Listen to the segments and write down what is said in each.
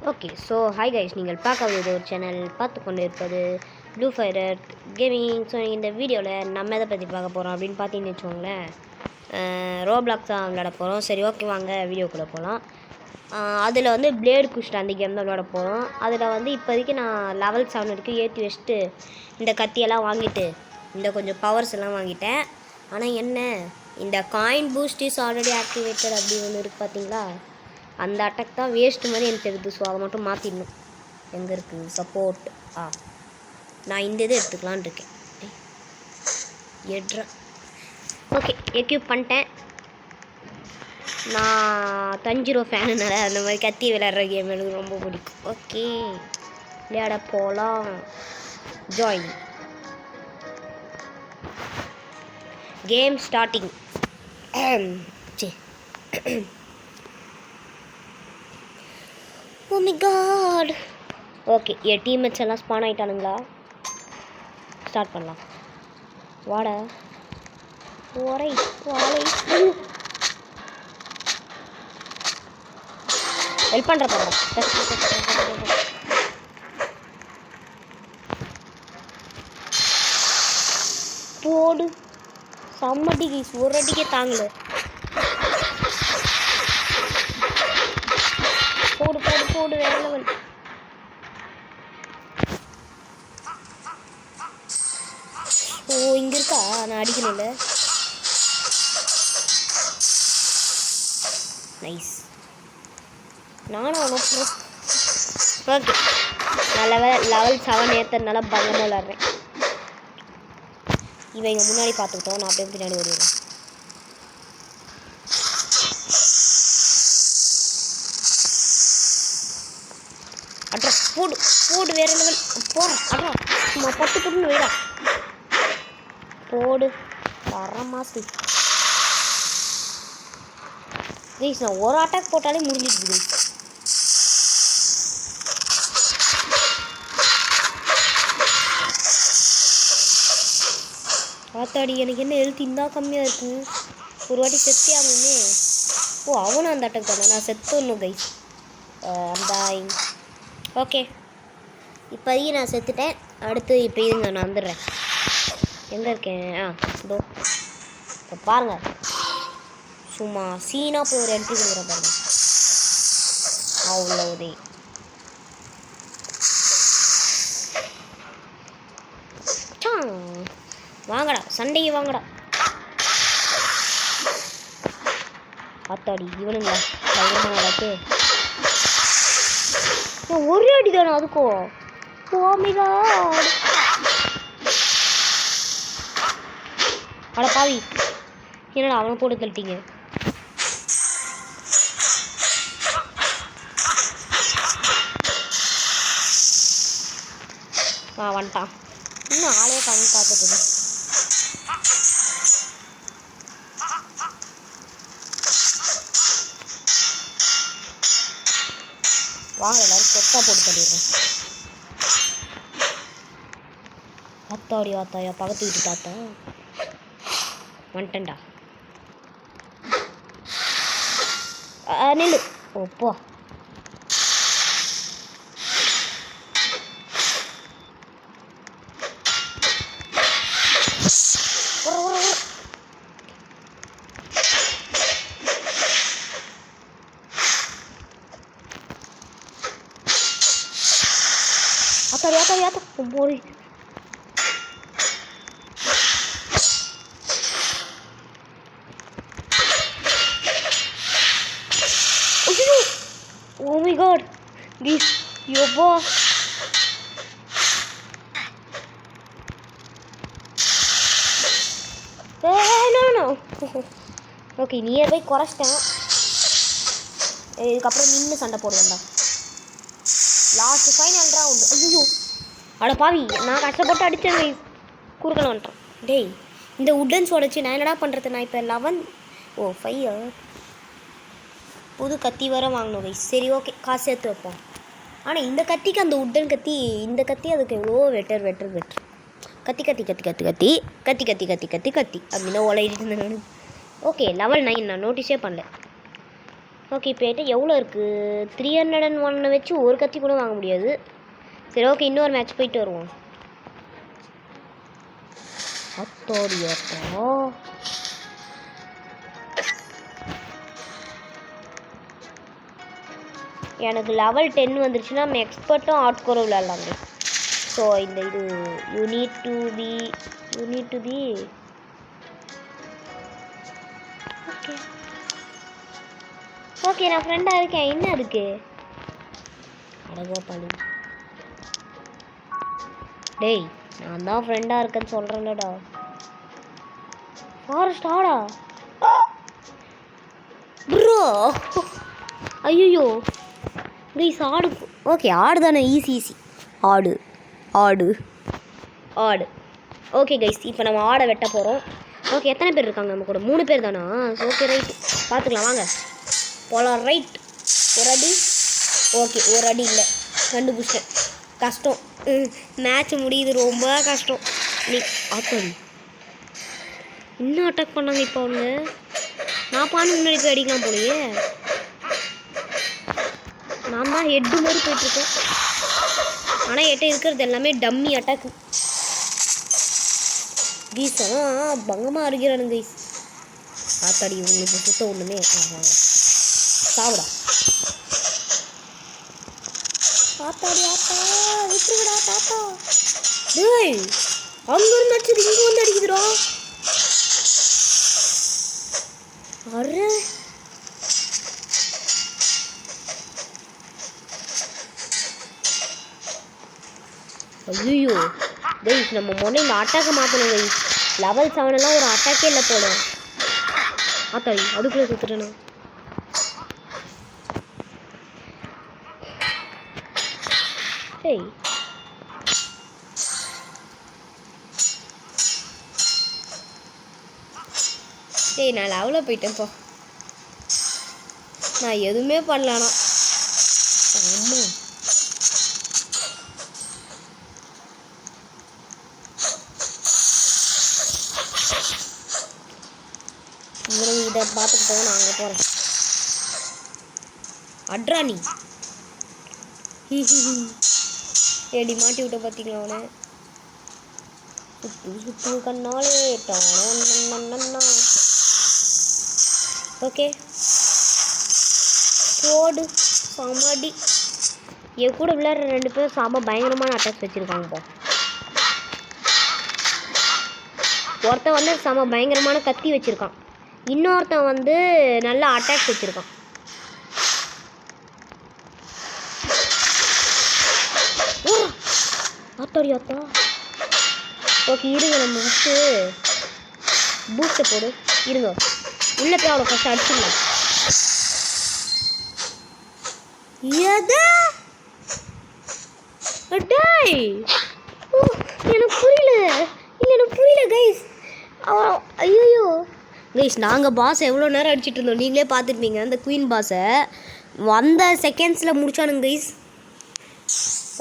Okay so hi guys, நீங்கள் பார்க்க வேண்டிய ஒரு சேனல் பார்த்து கொண்டு இருப்பது ப்ளூ ஃபயர் கேமிங். ஸோ இந்த வீடியோவில் நம்ம எதை பற்றி பார்க்க போகிறோம் அப்படின்னு பார்த்தீங்கன்னு வச்சுக்கோங்களேன், ரோப்ளாக்ஸ் தான் விளையாட போகிறோம். சரி, ஓகே, வாங்க வீடியோக்குள்ளே போகலாம். அதில் வந்து பிளேடு குஷ்ட் அந்த கேம் தான் விளையாட போகிறோம். அதில் வந்து இப்போதைக்கு நான் லெவல் 7 வரைக்கும் ஏற்றி வச்சுட்டு இந்த கத்தியெல்லாம் வாங்கிட்டு இந்த கொஞ்சம் பவர்ஸ் எல்லாம் வாங்கிட்டேன். ஆனால் என்ன, இந்த coin boost is already activated அப்படி ஒன்று இருக்குது பார்த்தீங்களா, அந்த அட்டாக் தான் வேஸ்ட் மாதிரி எனக்கு தெரியுது. ஸோ அதை மட்டும் மாற்றிடணும். எங்கே இருக்குது சப்போர்ட்? நான் இந்த இது எடுத்துக்கலான் இருக்கேன். எட்ரா ஓகே, எக்யூப் பண்ணிட்டேன். நான் தஞ்சிரோ ஃபேனுனால அந்த மாதிரி கத்தி விளையாடுற கேம் எனக்கு ரொம்ப பிடிக்கும். ஓகே, விளையாட போகலாம். Join game starting. சரி, ஓ மை காட். ஓகே, என் டீம்மேட்ஸ் எல்லாம் ஸ்பான் ஆகிட்டானுங்களா? ஸ்டார்ட் பண்ணலாம். வாடா ஓரை வாழை ஹெல்ப் பண்ணுற போகிறோம். போடு செம்மடிக்கு ஒரு அடிக்கே தாங்கல. போடு போடு போடு, வேற லெவல். ஓ, இங்கே இருக்கா? நான் அடிக்கணும்ல. நைஸ். நானும் ஓகே, நான் லெவல் 7 ஏற்றதுனால பயமாக விளாட்றேன். இவன் இங்கே முன்னாடி பார்த்துக்கிட்டோம், நான் அப்படியே பின்னாடி வருவேன். அட்ரா போடு போடு, வேற லெவல். போடுறேன் அட்ரா, சும்மா பட்டு போட்டுன்னு வைடா. போடு தரமாசு. கைஸ், நான் ஒரு அட்டாக் போட்டாலே முடிஞ்சிடுது. பார்த்தாடி, எனக்கு என்ன ஹெல்த் இந்த கம்மியாக இருக்குது. ஒரு வாட்டி செத்தே ஆகுமே. ஓ, அவனும் அந்த அட்டாக் தானே. நான் செத்துடணும் கைஸ். அந்த ஓகே, இப்போதைக்கு நான் செத்துட்டேன். அடுத்து இப்போ இதுங்க நான் வந்துடுறேன். எங்கே இருக்கேன்? இதோ இப்போ பாருங்கள், சும்மா சீனாக போய் ஒரு என்ட்ரி கொடுக்குற பாருங்க. அவ்வளோதே. வாங்கடா, சண்டைக்கு வாங்கடா. அத்தாடி, இவனுங்களா பயங்கரமானே. ஒரே அடி தானே அதுக்கும். Oh my God. அட பாவி, என்னடா அவனை போட்டு தள்ளிட்டீங்க. வந்துட்டான். இன்னும் ஆளே காணி பார்த்துட்டு. வாங்க எல்லாரும் கொத்தா போட்டு தள்ளிடுறேன். அத்தாடி ஆத்தாயா, பக்கத்து வீட்டு தாத்தா வந்துட்டேன்டா. நில்லு. ஓப்போ, atar போய். Oh my god, this your boss. No. Okay, near by குறைச்சிட்டேன். இதுக்கப்புறம் நின்று சண்டை போடுவேன்டா. Last final round. ஐயோ அட பாவி, நான் கஷ்டப்பட்டு அடித்தேன். குறுக்கல வந்துட்டான். டேய், இந்த உட்டன்ஸ் உடச்சி நான் என்னடா பண்ணுறது? நான் இப்போ 5 புது கத்தி வர வாங்கணும் கைஸ். சரி, ஓகே, காசு சேர்த்து வைப்போம். ஆனால் இந்த கத்திக்கு அந்த உட்டன் கத்தி, இந்த கத்தி அதுக்கு எவ்வளோ வெட்டர். கத்தி அப்படின்னா ஓலையிட்டு இருந்தேன் நான். ஓகே, லெவல் 9 நான் நோட்டீஸே பண்ணல. ஓகே இப்போ என்கிட்ட எவ்வளோ இருக்குது? 301 வச்சு ஒரு கத்தி கூட வாங்க முடியாது. சரி ஓகே, இன்னொரு மேட்ச் போயிட்டு வருவோம். அத்தோடியாட்டா எனக்கு லெவல் 10 வந்துருச்சுன்னா நம்ம எக்ஸ்பர்ட்டும் ஹார்ட் கோரும் விளையாடலாங்க. ஸோ இந்த இது you need to be okay okay, நான் ஃப்ரெண்டாக இருக்கேன். என்ன இருக்கு? அடகோ பண்ணு. டேய், நான் தான் ஃப்ரெண்டாக இருக்கேன்னு சொல்கிறேன்லடா. ஃபாரஸ்ட் ஆடா ப்ரோ. ஐயோ கைஸ், ஆடு. ஓகே, ஆடு தானே, ஈஸி. ஆடு ஓகே கைஸ், இப்போ நம்ம ஆடை வெட்ட போகிறோம். ஓகே, எத்தனை பேர் இருக்காங்க நம்ம கூட? 3 பேர் தானா? ஓகே ரைட், பார்த்துக்கலாம் வாங்க போகலாம். ரைட், ஒரு அடி. ஓகே, ஒரு அடி இல்லை, கண்டுபிடிச்சேன். கஷ்டம், மேட்ச் முடியுது, ரொம்ப கஷ்டம். நீ ஆத்தடி இன்னும் அட்டாக் பண்ணாங்க. இப்போ அவங்க நான் பானு முன்னாடி போய் அடிக்கலாம் போலையே. நான் தான் ஹெட்டு மாதிரி போயிட்டுருக்கேன். ஆனால் என்கிட்ட இருக்கிறது எல்லாமே டம்மி அட்டாக்கு. கீஸ் ஆனால் பங்கமாக இருக்கிறானு கைஸ். ஆத்தாடி உங்களுக்கு சுத்தம் ஒன்றுமே சாப்பிடா. ஆத்தாடி ஆத்தா விட்டுவிடா தாத்தா. டேய், அங்கேருந்து அடிச்சது இங்கே வந்து அடிக்குதுடா. அரே ஐயோ கைஸ், நம்ம முதல்ல இந்த அட்டாக்கை மாற்றணும் கைஸ். லெவல் 7 எல்லாம் ஒரு அட்டாக்கே இல்லை போல. ஆத்தாடி அதுக்குள்ளே சுற்றுட்டேண்ணா. டேய் நான் லெவலில் போயிட்டேன்ப்பா. நான் எதுவுமே பண்ணலானா. ஆமாம், இதை பார்த்துட்டு போக நான் அங்கே போகிறேன். அட்ராணி ஏடி மாட்டி விட்ட பார்த்தீங்களா அவனை? சுத்து கண்ணாலே டானா. ஓகே போடு சமடி. என் கூட விளையாடுற 2 பேரும் செம பயங்கரமான அட்டாக்ஸ் வச்சுருக்காங்கப்பா. ஒருத்தன் வந்து செம பயங்கரமான கத்தி வச்சுருக்கான், இன்னொருத்தன் வந்து நல்ல அட்டாக்ஸ் வச்சுருக்கான். ஆத்தாடி ஆத்தா. ஓகே இருங்க, நம்ம ஃபஸ்ட்டு பூஸ்ட்டை போடு. இருங்க, உள்ளே போய் அவ்வளோ ஃபஸ்ட்டு அடிச்சிடலாம். எதா டேய், எனக்கு புரியல கைஸ். ஐயோ கைஸ், நாங்கள் பாஸ் எவ்வளோ நேரம் அடிச்சிட்டு இருந்தோம் நீங்களே பார்த்துருப்பீங்க. அந்த குயின் பாஸை வந்த செகண்ட்ஸில் முடிச்சானுங்க கைஸ்.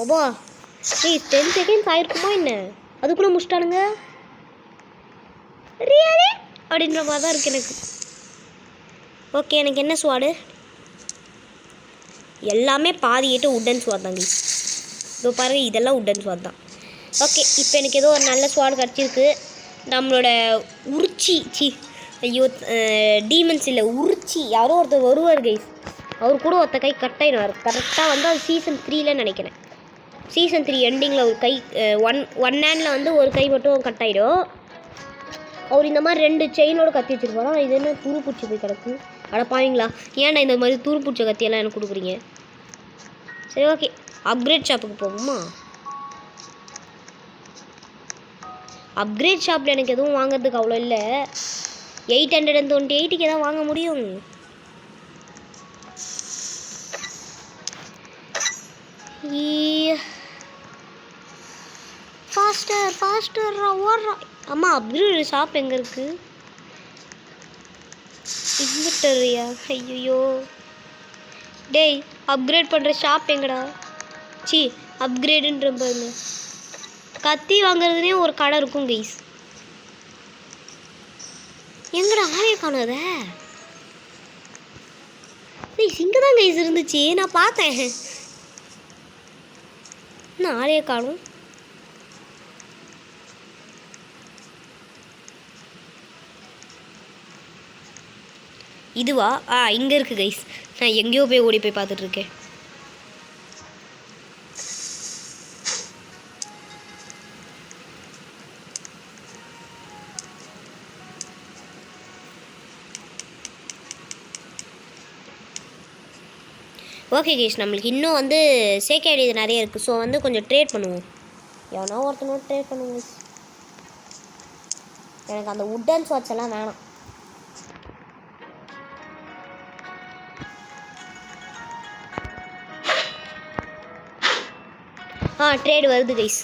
அப்பா கைஸ் 10 செகண்ட்ஸ் ஆயிருக்குமா என்ன, அதுக்குள்ளே முடிச்சிட்டானுங்க. ரியலி அப்படின்ற மாதிரி தான் இருக்குது எனக்கு. ஓகே, எனக்கு என்ன ஸ்வாடு? எல்லாமே பாதிக்கிட்டு உட்டன் ஸ்வாட் தான் கைஸ். இதோ பாருங்கள், இதெல்லாம் உட்டன் ஸ்வாட் தான். ஓகே, இப்போ எனக்கு ஏதோ ஒரு நல்ல ஸ்வாடு கிடச்சிருக்கு. நம்மளோட ஐயோ டீமன்ஸ் இல்லை, யாரோ ஒருத்தர் வருவார் கைஸ். அவர் கூட ஒருத்த கை கட்டாயிடுவார். கரெக்டாக வந்து அது சீசன் 3ல நினைக்கிறேன். சீசன் 3 எண்டிங்கில் ஒரு கை ஒன் ஹேண்டில் வந்து ஒரு கை மட்டும் கட்டாயிடும். அவர் இந்த மாதிரி 2 செயினோடு கத்தி வச்சுருப்பாரா. இது என்ன துருப்பிடிச்சி போய் கிடக்கு? அடப்பாவீங்களா, ஏன்டா இந்த மாதிரி துருப்பிடிச்ச கத்தியெல்லாம் எனக்கு கொடுக்குறீங்க? சரி ஓகே, அப்கிரேட் ஷாப்புக்கு போகுமா? அப்கிரேட் ஷாப்பில் எனக்கு எதுவும் வாங்குறதுக்கு அவ்வளோ இல்லை. 828க்கு எதாவது வாங்க முடியும். ஃபாஸ்டர் ஓடுறா. அம்மா, அப்கிரேட் ஷாப் எங்கே இருக்குது? இன்வெர்டரியா? ஐயோ டேய், அப்கிரேட் பண்ணுற ஷாப் எங்கடா? அப்கிரேடுன்ற பாருங்க. கத்தி வாங்குறதுனே ஒரு கடை இருக்கும் கைஸ். எங்கடா ஆளே காணாத? இங்கே தான் கைஸ் இருந்துச்சு, நான் பார்த்தேன். இன்னும் ஆளையே காணும். இதுவா? இங்கே இருக்குது கைஸ். நான் எங்கேயோ போய் ஓடி போய் பார்த்துட்ருக்கேன். ஓகே கைஸ், நம்மளுக்கு இன்னும் வந்து சேர்க்க வேண்டியது நிறைய இருக்குது. ஸோ வந்து கொஞ்சம் ட்ரேட் பண்ணுவோம். எவனோ ஒருத்தனோட ட்ரேட் பண்ணுவோம் கைஸ். எனக்கு அந்த உட்டன் ஸ்வாட்ச் எல்லாம் வேணாம். ட்ரேடு வருது கைஸ்.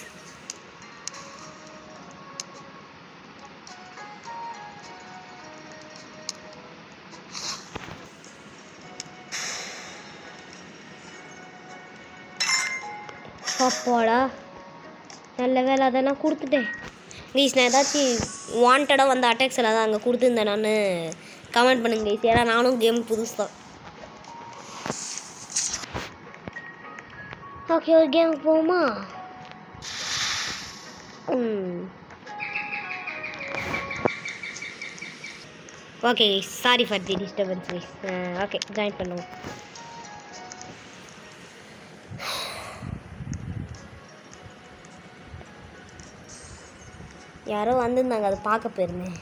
அப்பாடா, நல்ல வேலை அதை நான் கொடுத்துட்டேன் கைஸ். நான் ஏதாச்சும் வாண்டடாக வந்த அட்டாக்ஸ் எல்லாம் தான் அங்கே கொடுத்துருந்தேன். நான் கமெண்ட் பண்ணுங்க கைஸ், ஏன்னா நானும் கேம் புதுசு தான். ஓகே, ஒரு கேமுக்கு போகுமா? Okay guys, sorry for the disturbance guys. Okay, join பண்ணுவோம். யாரோ வந்திருந்தாங்க, அதை பார்க்க போயிருந்தேன்.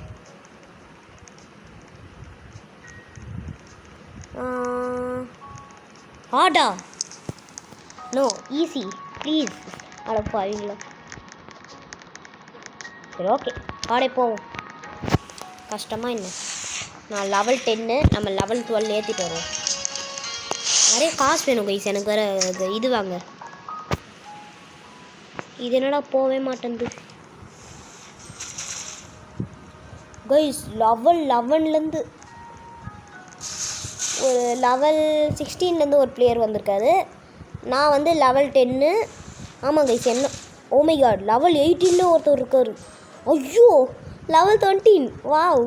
ஹார்டா? No, easy please. அடப்பாவீங்களா? சரி ஓகே, ஹார்டே போவோம். கஷ்டமாக என்ன? நான் லெவல் 10, நம்ம லெவல் 12 ஏற்றிட்டு வருவோம். நிறைய காசு வேணும் கைஸ் எனக்கு வேறு. இது வாங்க. இது என்னடா போகவே மாட்டேங்குது கைஸ். லெவல் 11லேருந்து ஒரு லெவல் 16லேருந்து ஒரு பிளேயர் வந்திருக்காரு. நான் வந்து லெவல் 10. ஆமாம் கைஸ், என்ன ஓ மை காட், லெவல் 18ல் ஒருத்தர் இருக்கார். ஐயோ, லெவல் 13. வாவ்,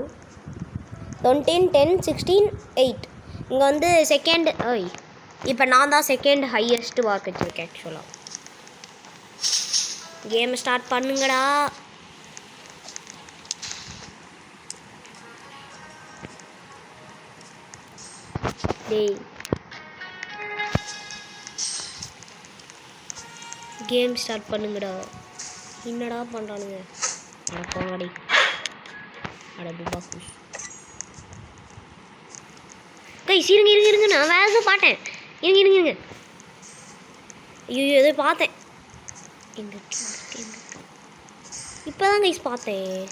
13, 10, 16, 8. இங்கே வந்து செகண்ட். இப்போ நான் தான் செகண்ட் ஹையஸ்ட் வார்க் வச்சுருக்கேன் ஆக்சுவலாக. கேம் ஸ்டார்ட் பண்ணுங்கடா. டேய், கேம் ஸ்டார்ட் பண்ணுங்கடா. என்னடா பண்ணுறானுங்க? போங்கடி. அட பாக்கு கைஸ், இருங்க, நான் வேறு எதுவும் பார்த்தேன். இருங்க. ஐயோ, எதோ பார்த்தேன். இப்போ தான் கைஸ் பார்த்தேன்.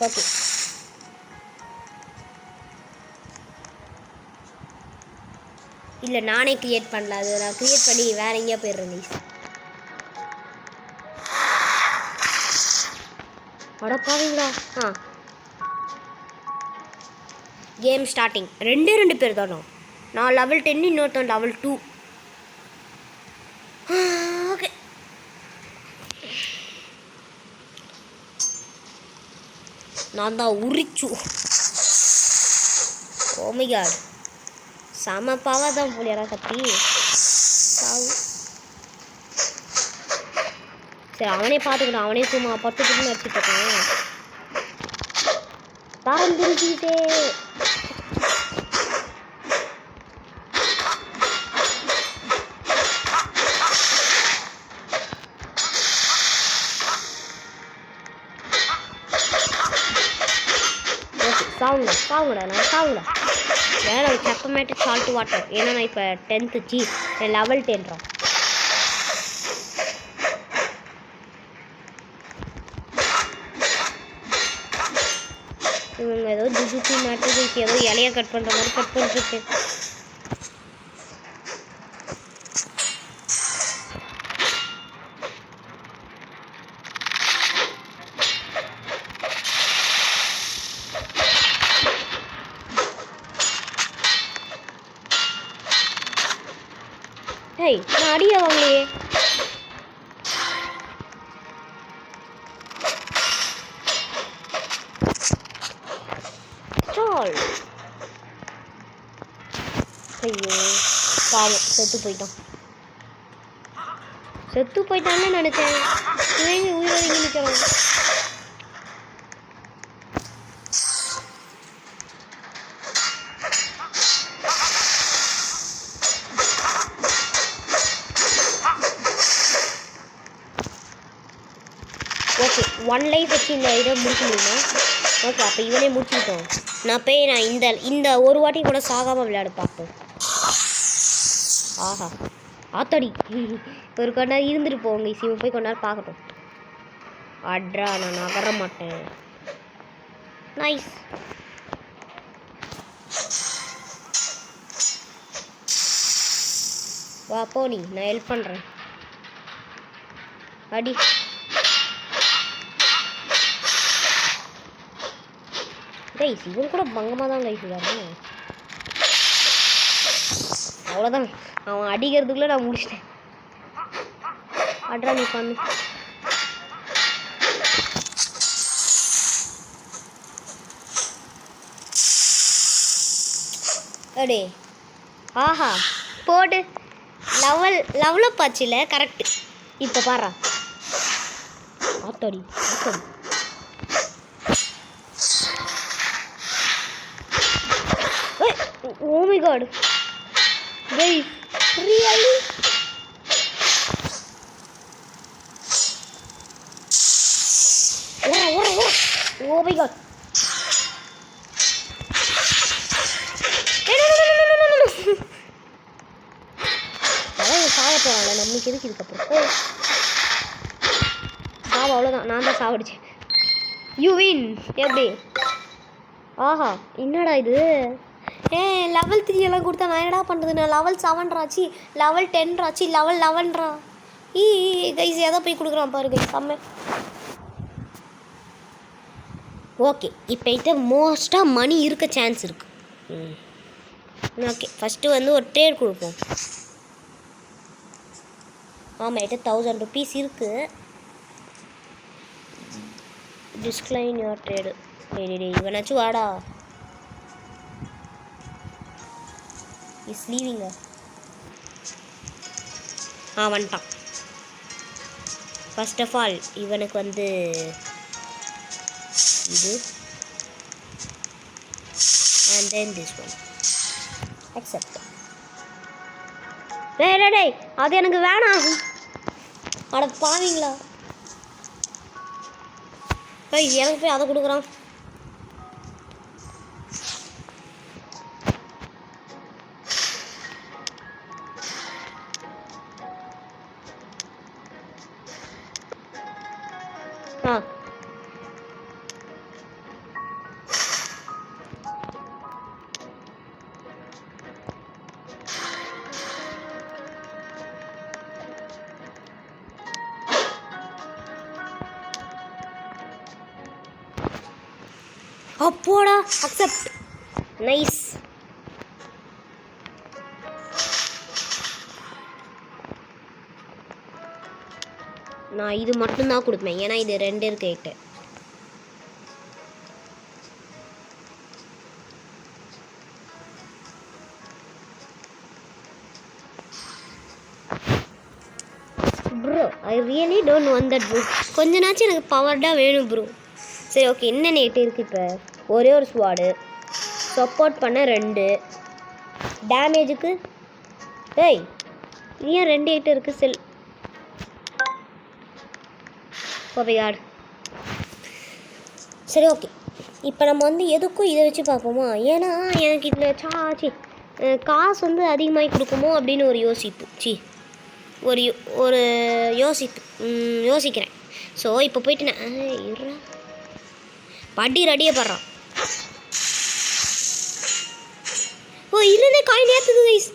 ஓகே, இல்லை நானே க்ரியேட் பண்ணல. அது நான் க்ரியேட் பண்ணி வேற எங்கேயா போயிடுறேன் கைஸ். அடப்பாவீங்களா? Game starting. ரெண்டு பேர் தானோ. நான் லெவல் 10, இன்னொருத்தன் லெவல் 2. ஓகே, நான் தான் உரிச்சு. ஓ மை காட், செம பாவா தான் போலியாரா கத்தி. சரி, அவனே பார்த்துக்கிட்டான். அவனே சும்மா பட்டுன்னு வச்சுட்டு இருக்கான். பறந்துருச்சுட்டே. சாவுங்கடா. வேலை செப்பமேட்டு சால்ட் வாட்டர். ஏன்னா நான் இப்போ 10th லெவல் 10. இவங்க ஏதோ ஜுஜுக்கு மாட்டுக்கு ஏதோ இலையை கட் பண்ணுற மாதிரி கட் பண்ணிட்டு. நான் அடியா வாங்கலையே. ஐயோ பாவம் செத்து போயிட்டான்னு நினைச்சேன். இவங்க உயிரோடு இங்கே நிற்கிறோம். ஓகே 1 லைஃப் வச்சு இந்த இதை முடிக்க முடியுமா? ஓகே அப்போ இவனே முடிச்சுக்கிட்டோம். நான் இந்த ஒரு வாட்டி கூட சாகாமல் விளையாட பார்ப்போம். ஆஹா ஆத்தாடி ஒரு கொஞ்ச நேரம் இருந்துட்டு போங்க. இவன் போய் கொஞ்ச நேரம் பார்க்கட்டும். அட்ரா நான் நகர மாட்டேன். நைஸ். வா போனி நான் ஹெல்ப் பண்ணுறேன். அடி கைஸ் இவன் கூட பங்கமாக தான் கைஸ் இருக்காரு. அவ்வளோதான் அவன் அடிக்கிறதுக்குள்ளே நான் முடிச்சிட்டேன். அட்ரா நீ பண்ணு. அடே ஆஹா போடு லெவலப் ஆச்சுல கரெக்டு. இப்போ பாரு ஆத்தாடி oh my god guys really oh my god அதான் சாக போகிறாங்களே நம்மளுக்கு எதுக்கு இதுக்கப்புறம் சாவ. அவ்வளோதான் நான் தான் சாவடிச்சேன். You win. எப்படி ஆஹா என்னடா இது லெவல் 3 எல்லாம் கொடுத்தா நான் என்னடா பண்ணுறது? நான் லெவல் 7 லெவல் 10 லெவல் 11 கைஸ் எதை போய் கொடுக்குறான் பாரு கைஸ் செம்ம. ஓகே இப்போ மோஸ்ட்டாக மணி இருக்க சான்ஸ் இருக்குது. ஓகே ஃபஸ்ட்டு வந்து ஒரு ட்ரேட் கொடுப்போம். ஆமாம் என்கிட்ட 1000 rupees இருக்குது. டிஸ்க்ளைன் யுவர் ட்ரேடு. இவனாச்சும் வாடா. Is leaving. வந்துட்டான். ஃபர்ஸ்ட் ஆஃப் ஆல் இவனுக்கு வந்து இது and then this one accept. டேய் அது எனக்கு வேணாம். அட பாவீங்களா எனக்கு போய் அதை கொடுக்குறான். அப்போடா அக்செப்ட். நைஸ். நான் இது மட்டும்தான் கொடுப்பேன் ஏன்னா இது 2 இருக்கு 8. Bro I really don't want that bro. கொஞ்ச நாச்சும் எனக்கு பவர்டாக வேணும் ப்ரோ. சரி ஓகே என்னென்ன 8 இருக்குது? இப்போ ஒரே ஒரு ஸ்வாடு, சப்போர்ட் பண்ண 2, டேமேஜுக்கு ஏன் 2 8 இருக்குது செல். ஓபையாட். சரி ஓகே இப்போ நம்ம வந்து எதுக்கும் இதை வச்சு பார்ப்போமா? ஏன்னா எனக்கு இதில் காசு வந்து அதிகமாகி கொடுக்குமோ அப்படின்னு ஒரு யோசிக்கிறேன். ஸோ இப்போ போயிட்டு நான் பட்டி ரெடியே படுறான். ஓ இருந்தே காயின் ஏற்றுது கைஸ்.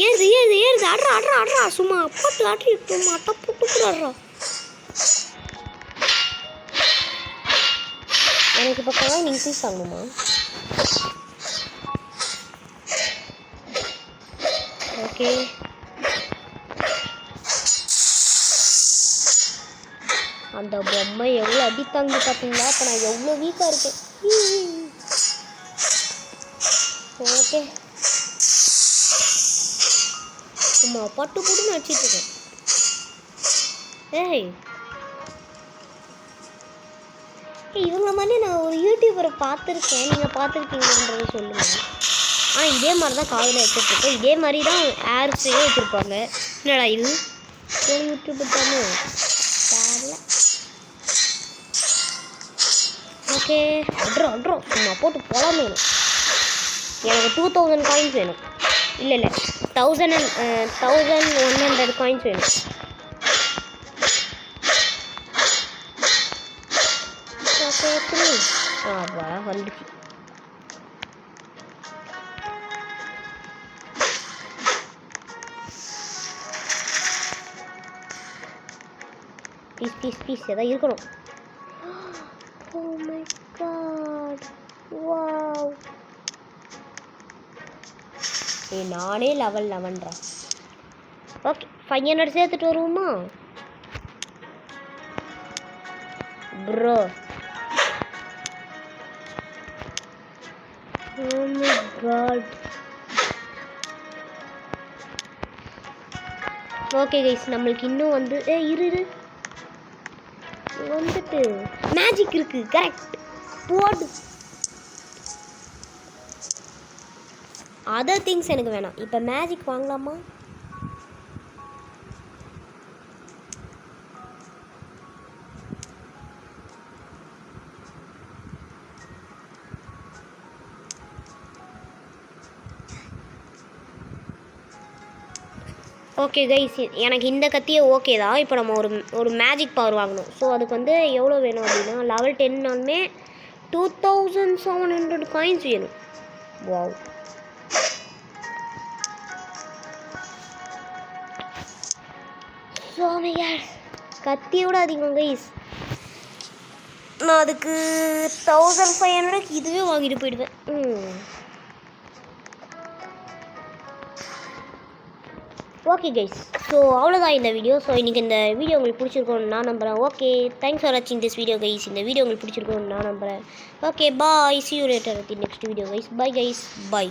ஏறுது அட்ரா சும்மா போட்டு ஆட்டி சும்மா அட்டை போட்டு ஆடுறா. எனக்கு இப்போ காயின் இன்க்ரீஸ் ஆகணுமா? ஓகே அந்த பொம்மை எவ்வளோ அடித்தாங்க பார்த்தீங்களா? அப்போ நான் எவ்வளோ வீக்காக இருக்கேன். ஓகே சும்மா பட்டு போட்டுன்னு வச்சுட்டு இருக்கேன். ஏய் இவங்க மாதிரி நான் ஒரு யூடியூபரை பார்த்துருக்கேன், நீங்கள் பார்த்துருக்கீங்கன்றதை சொல்லுங்கள். ஆனால் இதே மாதிரி தான் காதில் வச்சுட்ருக்கேன், இதே மாதிரி தான் ஏர் ஸ்ப்ரேயும் வச்சுருப்பாங்க. என்னடா இது யூடியூபர் தானே தெரியல. ஓகே அட்றோம் சும்மா போட்டு போலாம். வேணும் எனக்கு 2000 காயின்ஸ் வேணும். இல்லை 1100 காயின்ஸ் வேணும். வந்துச்சு. பீஸ் எதாவது இருக்கணும். Oh my god, wow. நானே லெவல் 11. ஓகே 500 சேர்த்துட்டு வருவோமா bro? Oh my god. Okay guys, நம்மளுக்கு இன்னும் வந்து இரு வந்துட்டு மேஜிக் இருக்கு. கரெக்ட் போடு. அதர் திங்ஸ் எனக்கு வேணாம். இப்போ மேஜிக் வாங்கலாமா? ஓகே கைஸ், எனக்கு இந்த கத்தியே ஓகே தான். இப்போ நம்ம ஒரு மேஜிக் பவர் வாங்கணும். ஸோ அதுக்கு வந்து எவ்வளோ வேணும் அப்படின்னா லெவல் 10 2700 காயின்ஸ் வேணும். வாவ். ஸோ கத்தியோட அதிகம் கைஸ். நான் அதுக்கு 1500 இதுவே வாங்கிட்டு போயிடுவேன். ஓகே கைஸ், ஸோ அவ்வளோதான் இந்த வீடியோ. ஸோ இன்றைக்கி இந்த வீடியோ உங்களுக்கு பிடிச்சிருக்கோன்னு நான் நம்புகிறேன். ஓகே, தேங்க்ஸ் ஃபார் வாட்சிங் திஸ் வீடியோ கைஸ். இந்த வீடியோ உங்களுக்கு பிடிச்சிருக்கோன்னு நான் நம்புகிறேன். Okay bye, see you later at the next video guys. Bye guys, bye.